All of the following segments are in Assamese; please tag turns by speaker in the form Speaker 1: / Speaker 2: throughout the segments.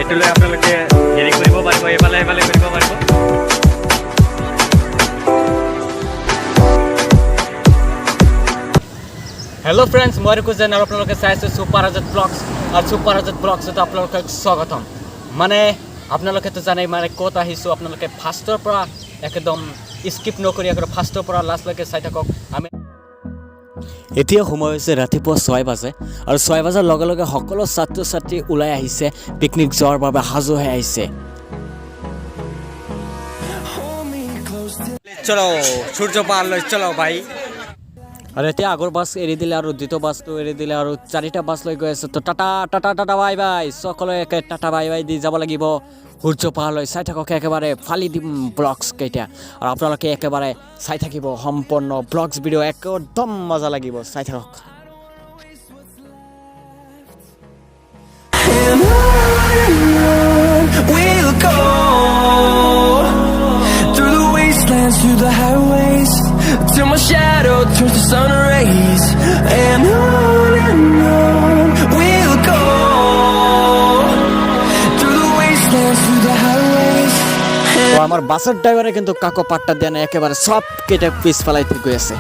Speaker 1: সেইটো লৈ আপোনালোকে হেৰি কৰিব পাৰিব, এইফালে এইফালে কৰিব পাৰিব। হেল্ল' ফ্ৰেণ্ডছ, মই ৰিকুজেন আৰু আপোনালোকে চাই আছে ছুপাৰ হাজত ব্লগছ আৰু ছুপাৰ হাজত ব্লগছত আপোনালোকক স্বাগতম। মানে আপোনালোকেতো জানে মানে ক'ত আহিছোঁ, আপোনালোকে ফাৰ্ষ্টৰ পৰা একদম স্কিপ নকৰি একদম ফাৰ্ষ্টৰ পৰা লাষ্টলৈকে চাই থাকক। আমি এতিয়া সময় হৈছে ৰাতিপুৱা 6 বাজে আৰু 6 বজাৰ লগে লগে সকলো ছাত্ৰ ছাত্ৰী ওলাই আহিছে, পিকনিক যোৱাৰ বাবে সাজু হৈ আহিছে। চলো সূৰ্য পাহাৰলৈ চলো ভাই। আৰু এতিয়া আগৰ বাছ এৰি দিলে আৰু দ্বিতীয় বাছটো এৰি দিলে আৰু 4টা বাছ লৈ গৈ আছে। তো Tata Tata tata bye bye, সকলোৱে একে টাটা বাই বাই দি যাব লাগিব সূৰ্য পাহাৰলৈ। চাই থাকক একেবাৰে ফালি দিম ব্লগছ কেইটা আৰু আপোনালোকে একেবাৰে চাই থাকিব সম্পূৰ্ণ ব্লগছ ভিডিঅ', একদম মজা লাগিব, চাই থাকক।
Speaker 2: Through the highways till my shadow turns to sun rays, and on we'll go through the wastelands, through the highways.
Speaker 1: তো আমার বাসের ড্রাইভারে কিন্তু কাকো পাট্টা দেয় না, একেবারে সব কেটে পিস ফেলাইতে গিয়েছে।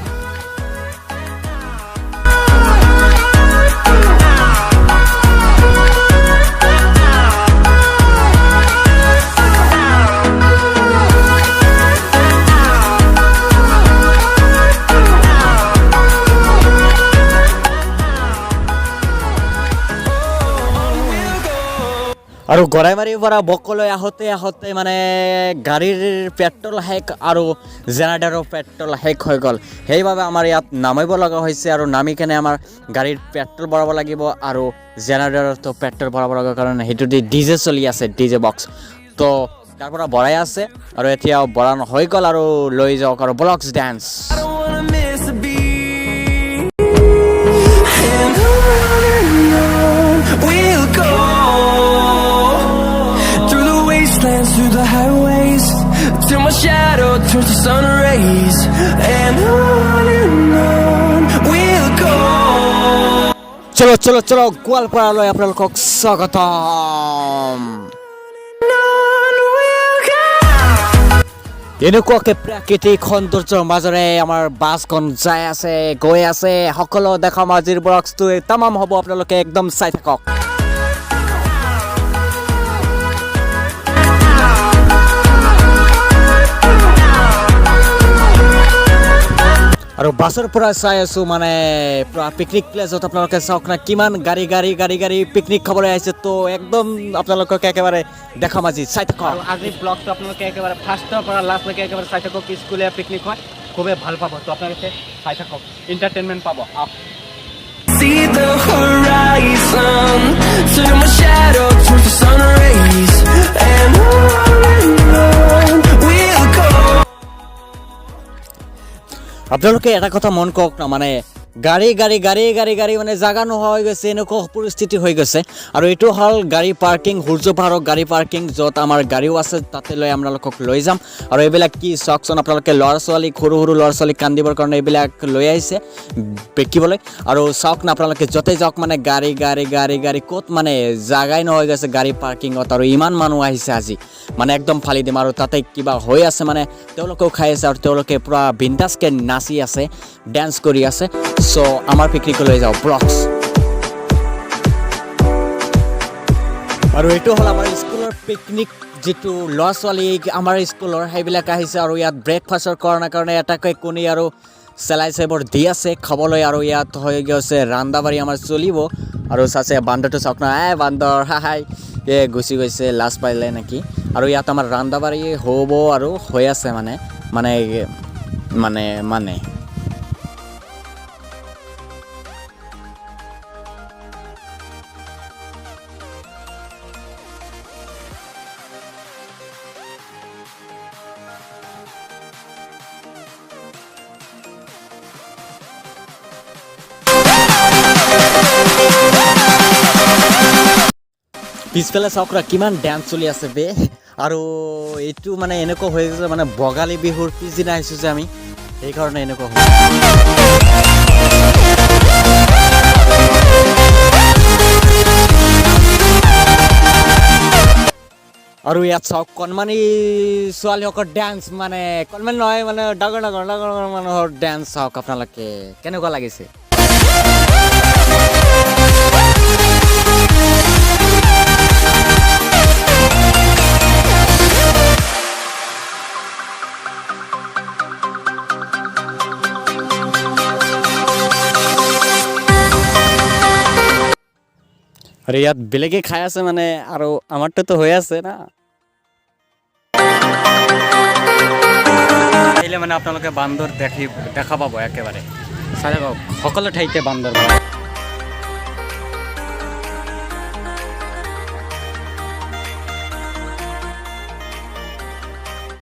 Speaker 1: আৰু গড়াইমাৰীৰ পৰা বকলৈ আহোঁতে আহোঁতে মানে গাড়ীৰ পেট্ৰল শেষ আৰু জেনেৰেটৰৰ পেট্ৰল শেষ হৈ গ'ল। সেইবাবে আমাৰ ইয়াত নামিব লগা হৈছে আৰু নামি কেনে আমাৰ গাড়ীৰ পেট্ৰল ভৰাব লাগিব আৰু জেনেৰেটৰতো পেট্ৰল ভৰাব লগা কাৰণে সেইটো দি ডিজে চলি আছে, ডিজে বক্স। তো তাৰ পৰা ভৰাই আছে আৰু এতিয়া ভৰানো হৈ গ'ল আৰু লৈ যাওক আৰু ব্লগছ ডেন্স।
Speaker 2: Through the highways till my shadow turns to sun rays, and on we'll go.
Speaker 1: চলো চলো চলো গোৱালপাৰালৈ আপোনালোকক স্বাগতম। এনেকুৱাকে প্ৰাকৃতিক সৌন্দৰ্যৰ মাজেৰে আমাৰ বাছখন যাই আছে, গৈ আছে, সকলো দেখাম। আজিৰ ব্লগছটো তামাম হ'ব, আপোনালোকে একদম চাই থাকক। আৰু বাছৰ পৰা চাই আছোঁ মানে পিকনিক প্লেচত আপোনালোকে চাওক না কিমান গাড়ী গাড়ী গাড়ী গাড়ী পিকনিক খাবলৈ আহিছে। তো একদম আপোনালোকক একেবাৰে দেখাম আজি, চাই থাকক। আৰু আজিৰ ব্লগটো আপোনালোকে একেবাৰে ফাৰ্ষ্টৰ পৰা লাষ্টলৈকে একেবাৰে চাই থাকক। স্কুলীয়া পিকনিক হয়, খুবেই ভাল পাব। তো আপোনালোকে চাই থাকক, এণ্টাৰটেইনমেণ্ট পাব।
Speaker 2: See the horizon till my shadow turns to sun rays, and on we'll go.
Speaker 1: আপোনালোকে এটা কথা মন কৰক না, মানে গাড়ী গাড়ী গাড়ী গাড়ী গাড়ী মানে জাগা নোহোৱা হৈ গৈছে, এনেকুৱা পৰিস্থিতি হৈ গৈছে। আৰু এইটো হ'ল গাড়ী পাৰ্কিং, সূৰ্য পাহাৰৰ গাড়ী পাৰ্কিং, য'ত আমাৰ গাড়ীও আছে, তাতে লৈ আপোনালোকক লৈ যাম। আৰু এইবিলাক কি চাওকচোন আপোনালোকে, ল'ৰা ছোৱালী সৰু সৰু ল'ৰা ছোৱালী কান্দিবৰ কাৰণে এইবিলাক লৈ আহিছে বিকিবলৈ। আৰু চাওক না আপোনালোকে য'তে যাওক মানে গাড়ী গাড়ী গাড়ী গাড়ী, ক'ত মানে জাগাই নোহোৱা হৈ গৈছে গাড়ী পাৰ্কিঙত। আৰু ইমান মানুহ আহিছে আজি, মানে একদম ফালি দিম। আৰু তাতে কিবা হৈ আছে মানে তেওঁলোকেও খাই আছে আৰু তেওঁলোকে পূৰা বিন্দাছকৈ নাচি আছে, ডেন্স কৰি আছে। চ' আমাৰ পিকনিকলৈ যাওঁ ব্লগছ। আৰু এইটো হ'ল আমাৰ স্কুলৰ পিকনিক, যিটো ল'ৰা ছোৱালী আমাৰ স্কুলৰ সেইবিলাক আহিছে। আৰু ইয়াত ব্ৰেকফাষ্টৰ কাৰণে এটাকৈ কণী আৰু চেলাই চাইবোৰ দি আছে খাবলৈ। আৰু ইয়াত হৈ গৈছে ৰান্দাবাৰী আমাৰ চলিব। আৰু চাইছে বান্দৰটো চাওক না, বান্দৰ হাই গুচি গৈছে, লাজ পাইলে নেকি। আৰু ইয়াত আমাৰ ৰান্দাবাৰী হ'ব আৰু হৈ আছে মানে মানে মানে মানে পিছফালে চাওকৰা কিমান ডান্স চলি আছে বে। আৰু এইটো মানে এনেকুৱা হৈ গৈছে মানে বগালী বিহুৰ পিছদিনা আহিছোঁ যে আমি, সেইকাৰণে এনেকুৱা হয়। আৰু ইয়াত চাওক কণমানি ছোৱালীসকলৰ ডেন্স মানে কণমানি নহয় মানে ডাঙৰ ডাঙৰ ডাঙৰ ডাঙৰ মানুহৰ ডেন্স চাওক আপোনালোকে কেনেকুৱা লাগিছে আৰু ইয়াত বেলেগে খাই আছে মানে আৰু আমাৰটোতো হৈ আছে না আহিলে মানে আপোনালোকে বান্দৰ দেখা পাব একেবাৰে চাই থাকক সকলো ঠাইতে বান্দৰ পাব